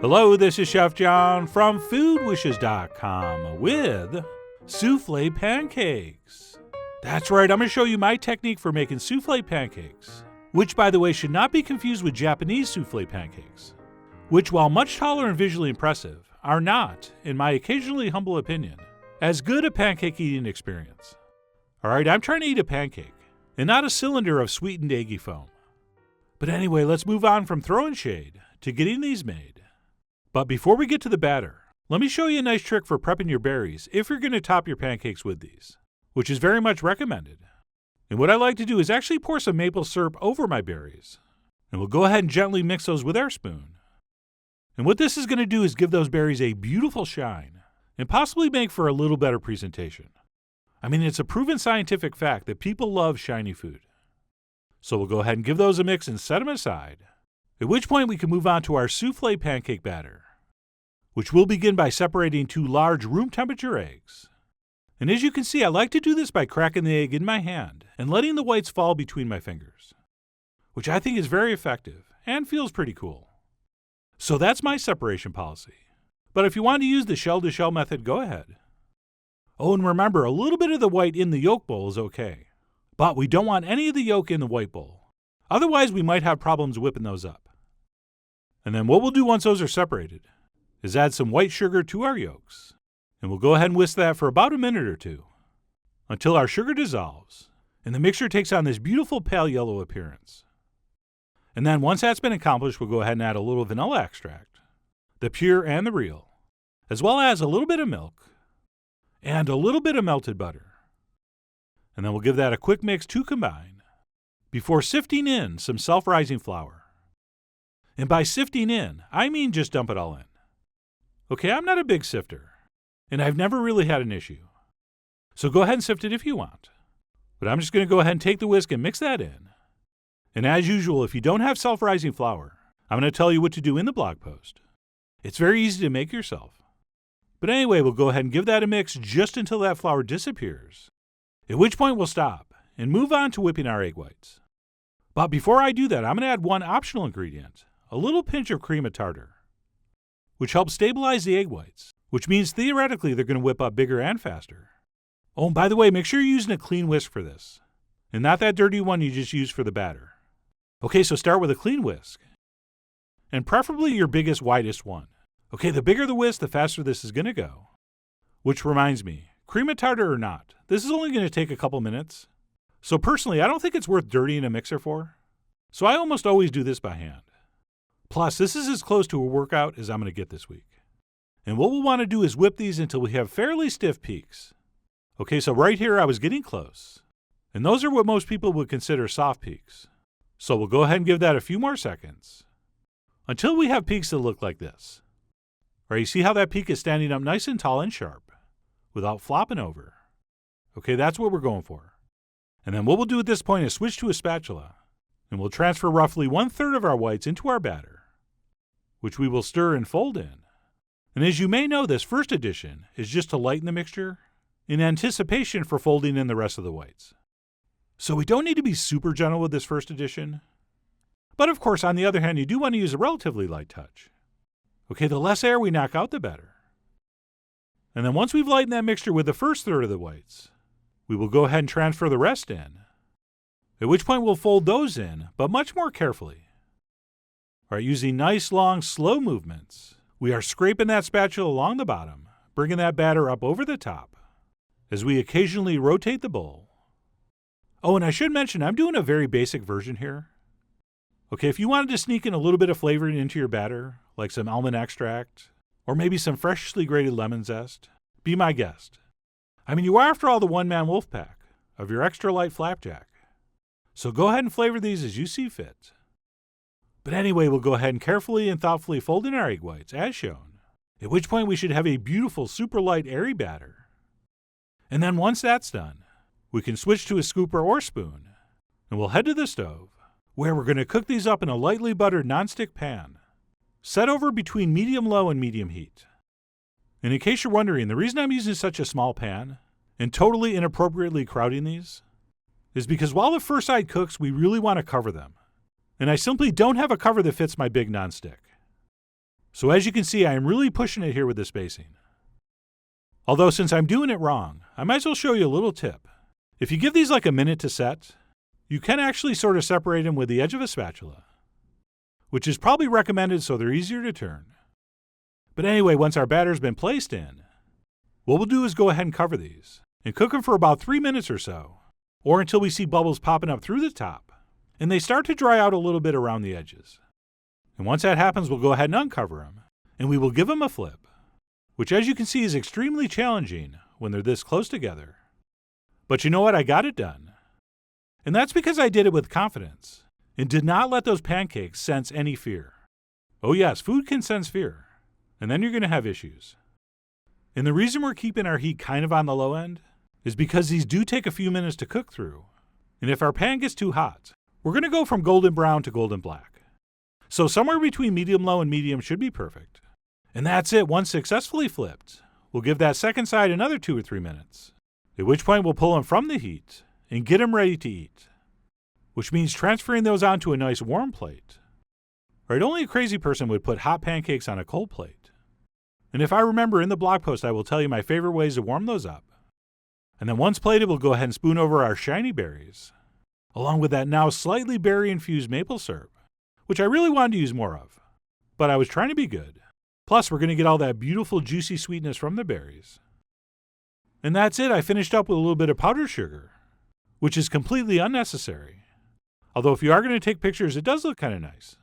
Hello, this is Chef John from foodwishes.com with Soufflé Pancakes. That's right, I'm going to show you my technique for making soufflé pancakes, which, by the way, should not be confused with Japanese soufflé pancakes, which, while much taller and visually impressive, are not, in my occasionally humble opinion, as good a pancake eating experience. Alright, I'm trying to eat a pancake, and not a cylinder of sweetened eggy foam. But anyway, let's move on from throwing shade to getting these made. But before we get to the batter, let me show you a nice trick for prepping your berries if you're going to top your pancakes with these, which is very much recommended. And what I like to do is actually pour some maple syrup over my berries, and we'll go ahead and gently mix those with our spoon. And what this is going to do is give those berries a beautiful shine, and possibly make for a little better presentation. I mean, it's a proven scientific fact that people love shiny food. So we'll go ahead and give those a mix and set them aside, at which point we can move on to our soufflé pancake batter, which we'll begin by separating 2 large room temperature eggs. And as you can see, I like to do this by cracking the egg in my hand and letting the whites fall between my fingers, which I think is very effective and feels pretty cool. So that's my separation policy. But if you want to use the shell-to-shell method, go ahead. Oh, and remember, a little bit of the white in the yolk bowl is okay. But we don't want any of the yolk in the white bowl. Otherwise, we might have problems whipping those up. And then what we'll do once those are separated is add some white sugar to our yolks. And we'll go ahead and whisk that for about a minute or two until our sugar dissolves and the mixture takes on this beautiful pale yellow appearance. And then once that's been accomplished, we'll go ahead and add a little vanilla extract, the pure and the real, as well as a little bit of milk and a little bit of melted butter. And then we'll give that a quick mix to combine before sifting in some self-rising flour. And by sifting in, I mean just dump it all in. Okay, I'm not a big sifter, and I've never really had an issue. So go ahead and sift it if you want. But I'm just going to go ahead and take the whisk and mix that in. And as usual, if you don't have self-rising flour, I'm going to tell you what to do in the blog post. It's very easy to make yourself. But anyway, we'll go ahead and give that a mix just until that flour disappears, at which point we'll stop and move on to whipping our egg whites. But before I do that, I'm going to add one optional ingredient, a little pinch of cream of tartar, which helps stabilize the egg whites, which means theoretically they're going to whip up bigger and faster. Oh, and by the way, make sure you're using a clean whisk for this, and not that dirty one you just used for the batter. Okay, so start with a clean whisk, and preferably your biggest, widest one. Okay, the bigger the whisk, the faster this is going to go. Which reminds me, cream of tartar or not, this is only going to take a couple minutes. So personally, I don't think it's worth dirtying a mixer for. So I almost always do this by hand. Plus, this is as close to a workout as I'm going to get this week. And what we'll want to do is whip these until we have fairly stiff peaks. Okay, so right here I was getting close. And those are what most people would consider soft peaks. So we'll go ahead and give that a few more seconds until we have peaks that look like this. All right, you see how that peak is standing up nice and tall and sharp without flopping over. Okay, that's what we're going for. And then what we'll do at this point is switch to a spatula, and we'll transfer roughly 1/3 of our whites into our batter, which we will stir and fold in. And as you may know, this first addition is just to lighten the mixture in anticipation for folding in the rest of the whites. So we don't need to be super gentle with this first addition. But of course, on the other hand, you do want to use a relatively light touch. Okay, the less air we knock out, the better. And then once we've lightened that mixture with the first third of the whites, we will go ahead and transfer the rest in, at which point we'll fold those in, but much more carefully. All right, using nice, long, slow movements, we are scraping that spatula along the bottom, bringing that batter up over the top, as we occasionally rotate the bowl. Oh, and I should mention, I'm doing a very basic version here. Okay, if you wanted to sneak in a little bit of flavoring into your batter, like some almond extract, or maybe some freshly grated lemon zest, be my guest. I mean, you are, after all, the one-man wolf pack of your extra light flapjack. So go ahead and flavor these as you see fit. But anyway, we'll go ahead and carefully and thoughtfully fold in our egg whites, as shown, at which point we should have a beautiful, super light, airy batter. And then once that's done, we can switch to a scooper or spoon, and we'll head to the stove, where we're going to cook these up in a lightly buttered nonstick pan, set over between medium-low and medium heat. And in case you're wondering, the reason I'm using such a small pan and totally inappropriately crowding these is because while the first side cooks, we really want to cover them. And I simply don't have a cover that fits my big nonstick. So as you can see, I am really pushing it here with the spacing. Although since I'm doing it wrong, I might as well show you a little tip. If you give these like a minute to set, you can actually sort of separate them with the edge of a spatula, which is probably recommended so they're easier to turn. But anyway, once our batter's been placed in, what we'll do is go ahead and cover these and cook them for about 3 minutes or so, or until we see bubbles popping up through the top and they start to dry out a little bit around the edges. And once that happens, we'll go ahead and uncover them and we will give them a flip, which as you can see is extremely challenging when they're this close together. But you know what? I got it done. And that's because I did it with confidence and did not let those pancakes sense any fear. Oh yes, food can sense fear, and then you're going to have issues. And the reason we're keeping our heat kind of on the low end is because these do take a few minutes to cook through. And if our pan gets too hot, we're going to go from golden brown to golden black. So somewhere between medium low and medium should be perfect. And that's it. Once successfully flipped, we'll give that second side another 2 or 3 minutes, at which point we'll pull them from the heat and get them ready to eat, which means transferring those onto a nice warm plate. Right, only a crazy person would put hot pancakes on a cold plate. And if I remember in the blog post, I will tell you my favorite ways to warm those up. And then once plated, we'll go ahead and spoon over our shiny berries, along with that now slightly berry-infused maple syrup, which I really wanted to use more of, but I was trying to be good. Plus, we're going to get all that beautiful juicy sweetness from the berries. And that's it. I finished up with a little bit of powdered sugar, which is completely unnecessary. Although if you are going to take pictures, it does look kind of nice.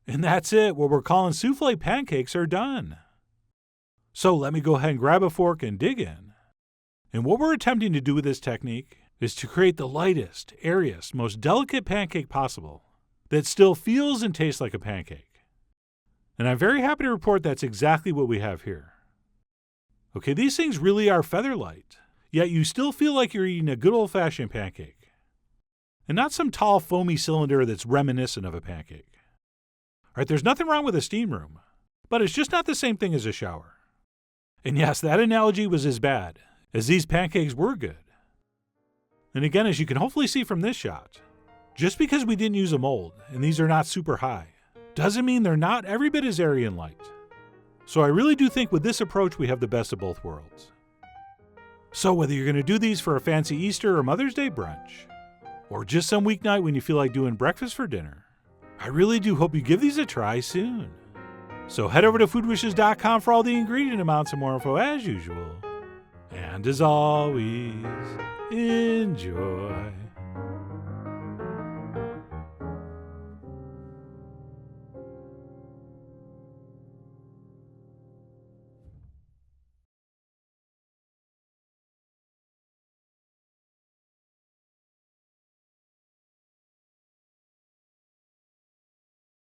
And that's it. What we're calling soufflé pancakes are done. So let me go ahead and grab a fork and dig in. And what we're attempting to do with this technique is to create the lightest, airiest, most delicate pancake possible that still feels and tastes like a pancake. And I'm very happy to report that's exactly what we have here. Okay, these things really are feather light, yet you still feel like you're eating a good old-fashioned pancake, and not some tall, foamy cylinder that's reminiscent of a pancake. All right, there's nothing wrong with a steam room, but it's just not the same thing as a shower. And yes, that analogy was as bad, as these pancakes were good. And again, as you can hopefully see from this shot, just because we didn't use a mold, and these are not super high, doesn't mean they're not every bit as airy and light. So I really do think with this approach we have the best of both worlds. So whether you're going to do these for a fancy Easter or Mother's Day brunch, or just some weeknight when you feel like doing breakfast for dinner, I really do hope you give these a try soon. So head over to foodwishes.com for all the ingredient amounts and more info as usual. And as always, enjoy.